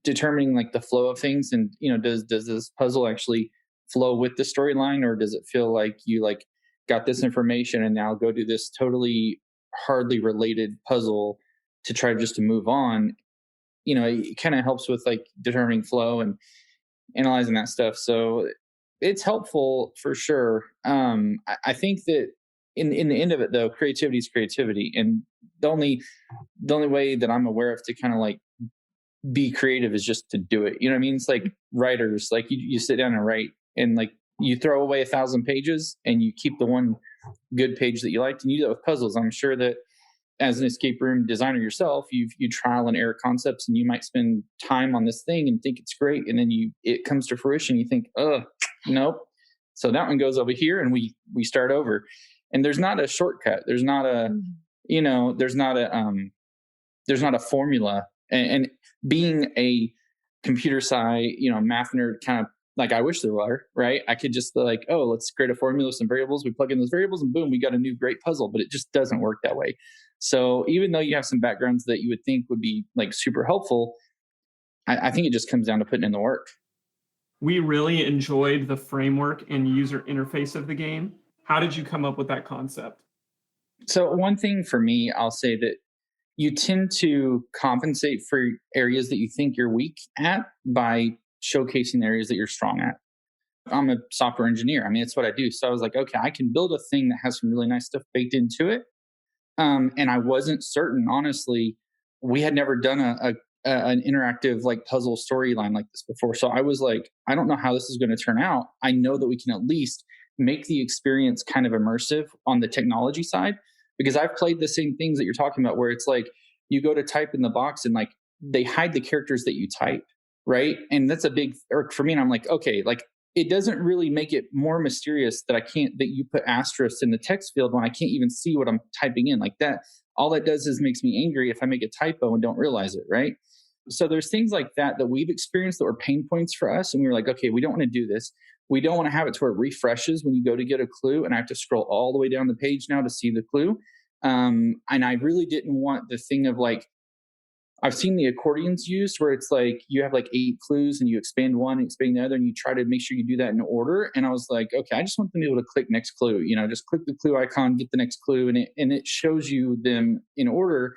determining like the flow of things. And does this puzzle actually flow with the storyline, or does it feel like you like got this information and now go do this totally hardly related puzzle to try just to move on? It kind of helps with like determining flow and analyzing that stuff. So it's helpful for sure. I think that in the end of it though, creativity is creativity. And the only way that I'm aware of to kind of like be creative is just to do it. You know what I mean? It's like writers, like you sit down and write, and like you throw away 1,000 pages and you keep the one good page that you liked, and you do that with puzzles. I'm sure that as an escape room designer yourself, you trial and error concepts, and you might spend time on this thing and think it's great, and then it comes to fruition, you think, nope. So that one goes over here, and we start over. And there's not a shortcut. There's not a there's not a formula. And being a computer sci, math nerd, kind of like I wish there were, right? I could just like, let's create a formula with some variables. We plug in those variables and boom, we got a new great puzzle, but it just doesn't work that way. So even though you have some backgrounds that you would think would be like super helpful, I think it just comes down to putting in the work. We really enjoyed the framework and user interface of the game. How did you come up with that concept? So one thing for me, I'll say that you tend to compensate for areas that you think you're weak at by showcasing areas that you're strong at. I'm a software engineer. I mean, it's what I do. So I was like, okay, I can build a thing that has some really nice stuff baked into it. And I wasn't certain, honestly. We had never done an interactive like puzzle storyline like this before. So I was like, I don't know how this is going to turn out. I know that we can at least make the experience kind of immersive on the technology side, because I've played the same things that you're talking about, where it's like you go to type in the box and like they hide the characters that you type, right? And that's a big irk for me. And I'm like, okay, like it doesn't really make it more mysterious that you put asterisks in the text field when I can't even see what I'm typing in like that. All that does is makes me angry if I make a typo and don't realize it, right? So there's things like that we've experienced that were pain points for us. And we were like, okay, we don't want to do this. We don't want to have it to where it refreshes when you go to get a clue and I have to scroll all the way down the page now to see the clue. And I really didn't want the thing of like, I've seen the accordions used where it's like you have like 8 clues and you expand one and expand the other, and you try to make sure you do that in order. And I was like, okay, I just want them to be able to click next clue, just click the clue icon, get the next clue, and it shows you them in order.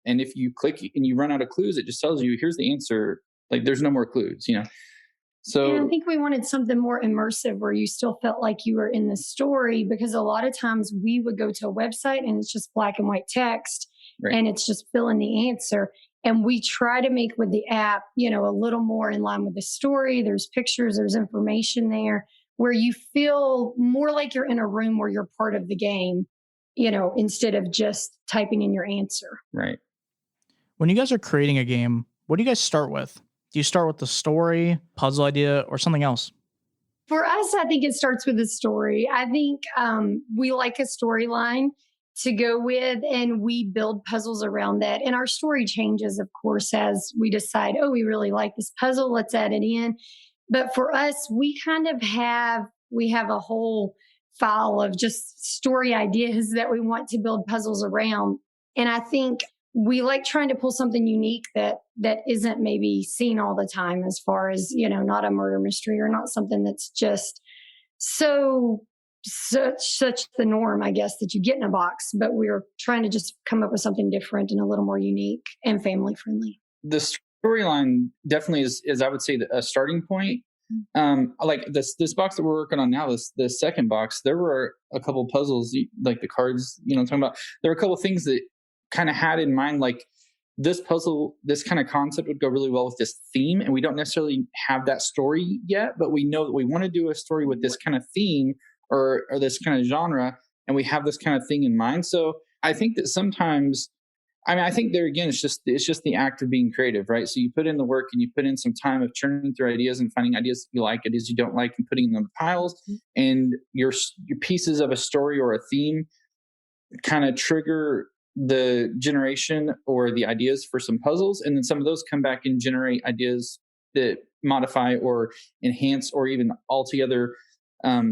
And if you click and you run out of clues, it just tells you, here's the answer. Like there's no more clues, So and I think we wanted something more immersive where you still felt like you were in the story, because a lot of times we would go to a website and it's just black and white text, right, and it's just fill in the answer. And we try to make with the app, a little more in line with the story. There's pictures, there's information there where you feel more like you're in a room where you're part of the game, instead of just typing in your answer. Right. When you guys are creating a game, what do you guys start with? Do you start with the story, puzzle idea, or something else? For us, I think it starts with the story. I think we like a storyline to go with, and we build puzzles around that. And our story changes, of course, as we decide, we really like this puzzle, let's add it in. But for us, we kind of have a whole file of just story ideas that we want to build puzzles around. And I think we like trying to pull something unique that isn't maybe seen all the time, as far as, not a murder mystery or not something that's just such the norm, I guess, that you get in a box. But we're trying to just come up with something different and a little more unique and family friendly. The storyline definitely is I would say a starting point. Like this box that we're working on now, the second box, there were a couple puzzles, like the cards, talking about, there were a couple of things that kind of had in mind, like this puzzle, this kind of concept would go really well with this theme. And we don't necessarily have that story yet, but we know that we want to do a story with this kind of theme or this kind of genre. And we have this kind of thing in mind. So I think that sometimes, I think there again, it's just the act of being creative, right? So you put in the work and you put in some time of churning through ideas and finding ideas that you like, ideas you don't like, and putting them in piles. And your pieces of a story or a theme kind of trigger the generation or the ideas for some puzzles, and then some of those come back and generate ideas that modify or enhance or even altogether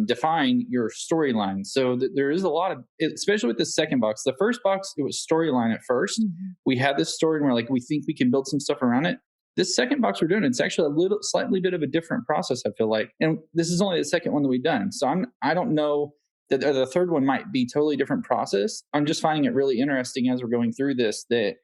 define your storyline. So there is a lot of, especially with the second box. The first box, it was storyline at 1st. We had this story and we're like, we think we can build some stuff around it. This second box we're doing, it's actually slightly bit of a different process, I feel like. And this is only the second one that we've done. So I don't know that the third one might be totally different process. I'm just finding it really interesting as we're going through this, that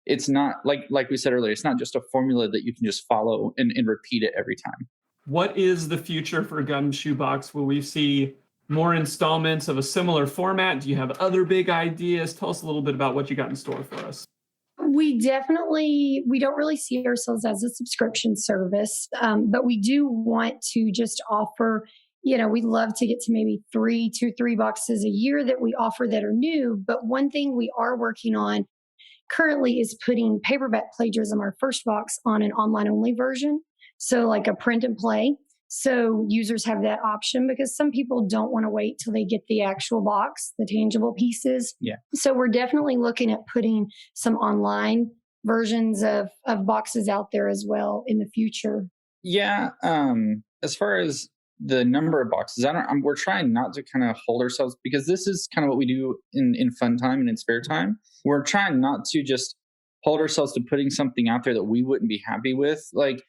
it's not like we said earlier, it's not just a formula that you can just follow and repeat it every time. What is the future for GumShoe Box? Will we see more installments of a similar format? Do you have other big ideas? Tell us a little bit about what you got in store for us. We don't really see ourselves as a subscription service, but we do want to just offer, we'd love to get to maybe 3 boxes a year that we offer that are new. But one thing we are working on currently is putting Paperback Plagiarism, our first box, on an online only version. So like a print and play. So users have that option, because some people don't want to wait till they get the actual box, the tangible pieces. Yeah. So we're definitely looking at putting some online versions of boxes out there as well in the future. Yeah. As far as the number of boxes, we're trying not to kind of hold ourselves, because this is kind of what we do in fun time and in spare time. We're trying not to just hold ourselves to putting something out there that we wouldn't be happy with. Like,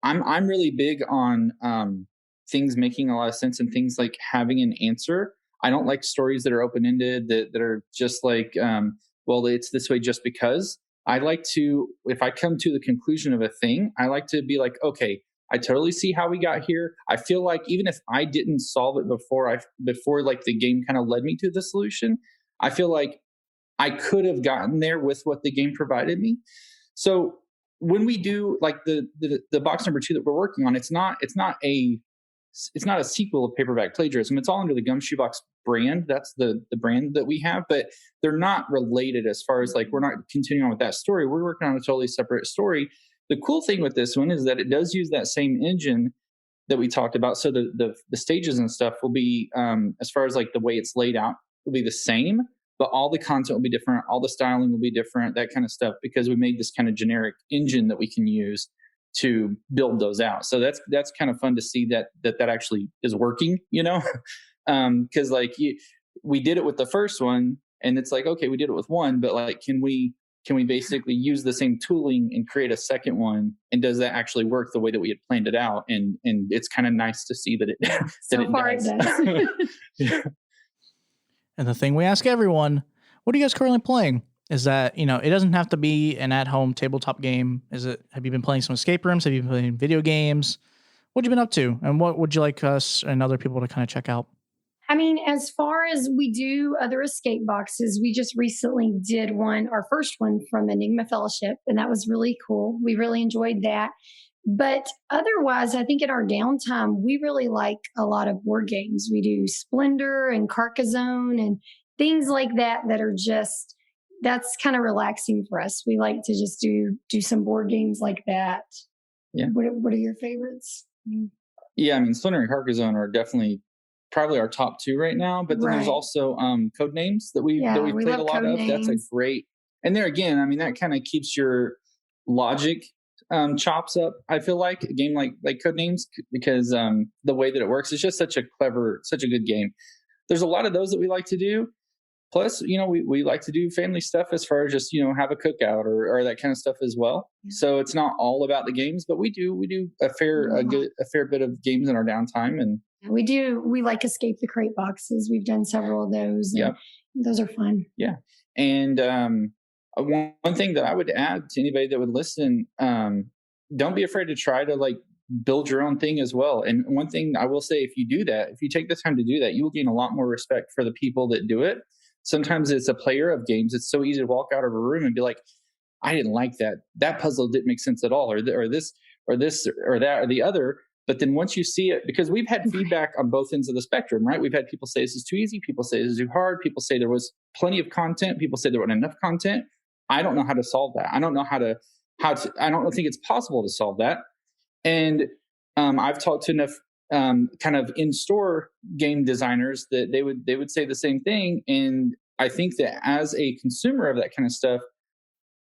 I'm really big on things making a lot of sense and things like having an answer. I don't like stories that are open ended, that are just like, well, it's this way just because. I like to, if I come to the conclusion of a thing, I like to be like, okay, I totally see how we got here. I feel like even if I didn't solve it before like the game kind of led me to the solution, I feel like I could have gotten there with what the game provided me. So when we do like the box number 2 that we're working on, it's not a sequel of Paperback Plagiarism. It's all under the GumShoe Box brand. That's the brand that we have, but they're not related as far as like, we're not continuing on with that story. We're working on a totally separate story. The cool thing with this one is that it does use that same engine that we talked about. So the stages and stuff will be, as far as like the way it's laid out, will be the same, but all the content will be different. All the styling will be different, that kind of stuff, because we made this kind of generic engine that we can use to build those out. So that's kind of fun to see that actually is working, because like we did it with the first one, and it's like, okay, we did it with one, but like, can we basically use the same tooling and create a second one? And does that actually work the way that we had planned it out? And it's kind of nice to see that it So far it does. Yeah. And the thing we ask everyone, what are you guys currently playing? Is that, it doesn't have to be an at-home tabletop game. Have you been playing some escape rooms? Have you been playing video games? What have you been up to? And what would you like us and other people to kind of check out? As far as we do other escape boxes, we just recently did our first one from Enigma Fellowship, and that was really cool. We really enjoyed that. But otherwise, I think in our downtime, we really like a lot of board games. We do Splendor and Carcassonne and things like that are just, that's kind of relaxing for us. We like to just do some board games like that. Yeah. What are your favorites? Yeah, Splendor and Carcassonne are definitely probably our top 2 right now. But then there's also Codenames that we played a lot of. That's a great, and there again, that kind of keeps your logic chops up. I feel like a game like Codenames, because the way that it works is just such a good game. There's a lot of those that we like to do. Plus, we like to do family stuff as far as just, have a cookout or that kind of stuff as well. Yeah. So it's not all about the games, but we do a fair bit of games in our downtime. And we like Escape the Crate boxes. We've done several of those. And those are fun. Yeah. And one thing that I would add to anybody that would listen, don't be afraid to try to like build your own thing as well. And one thing I will say, if you take the time to do that, you will gain a lot more respect for the people that do it. Sometimes it's a player of games. It's so easy to walk out of a room and be like, I didn't like that. That puzzle didn't make sense at all, or this or that or the other. But then once you see it, because we've had feedback on both ends of the spectrum, right? We've had people say this is too easy. People say this is too hard. People say there was plenty of content. People say there wasn't enough content. I don't know how to solve that. I don't know I don't think it's possible to solve that. And I've talked to enough kind of in-store game designers that they would say the same thing. And I think that as a consumer of that kind of stuff,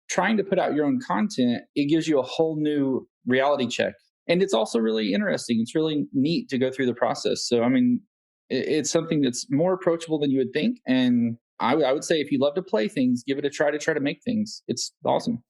trying to put out your own content, it gives you a whole new reality check. And it's also really interesting. It's really neat to go through the process. So, I mean, it's something that's more approachable than you would think. And I would say if you love to play things, give it a try to make things. It's awesome.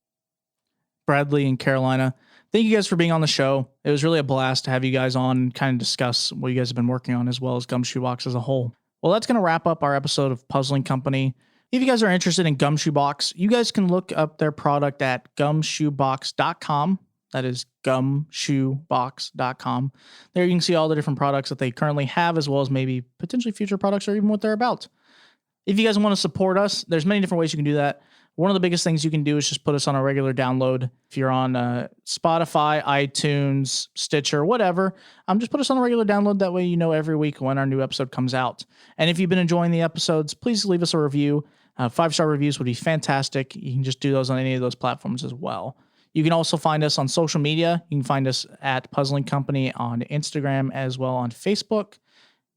Bradley and Carolina, thank you guys for being on the show. It was really a blast to have you guys on and kind of discuss what you guys have been working on, as well as GumShoe Box as a whole. Well, that's going to wrap up our episode of Puzzling Company. If you guys are interested in GumShoe Box, you guys can look up their product at gumshoebox.com. That is gumshoebox.com. There you can see all the different products that they currently have, as well as maybe potentially future products or even what they're about. If you guys want to support us, there's many different ways you can do that. One of the biggest things you can do is just put us on a regular download. If you're on Spotify, iTunes, Stitcher, whatever, just put us on a regular download. That way you know every week when our new episode comes out. And if you've been enjoying the episodes, please leave us a review. 5-star reviews would be fantastic. You can just do those on any of those platforms as well. You can also find us on social media. You can find us at Puzzling Company on Instagram as well on Facebook.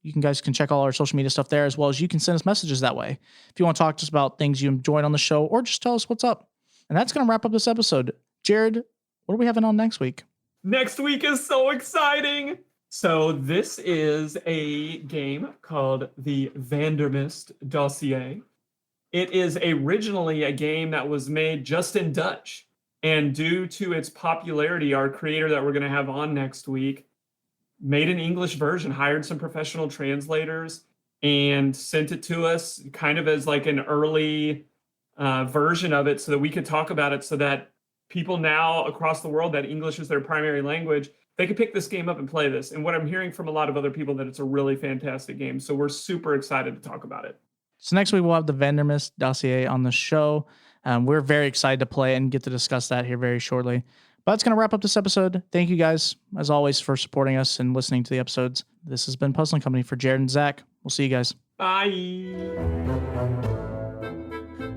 You guys can check all our social media stuff there, as well as you can send us messages that way if you want to talk to us about things you enjoyed on the show, or just tell us what's up. And that's going to wrap up this episode. Jared, what are we having on next week? Next week is so exciting. So this is a game called the Vandermist Dossier. It is originally a game that was made just in Dutch. And due to its popularity, our creator that we're going to have on next week made an English version, hired some professional translators, and sent it to us kind of as like an early version of it so that we could talk about it, so that people now across the world that English is their primary language, they could pick this game up and play this. And what I'm hearing from a lot of other people, that it's a really fantastic game. So we're super excited to talk about it. So next week we'll have the Vandermist Dossier on the show. We're very excited to play and get to discuss that here very shortly. But that's going to wrap up this episode. Thank you guys, as always, for supporting us and listening to the episodes. This has been Puzzling Company for Jared and Zach. We'll see you guys. Bye.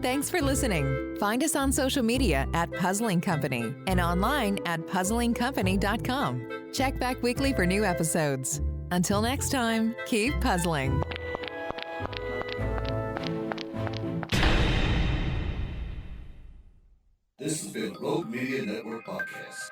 Thanks for listening. Find us on social media at Puzzling Company and online at puzzlingcompany.com. Check back weekly for new episodes. Until next time, keep puzzling. This has been Rogue Media Network Podcast.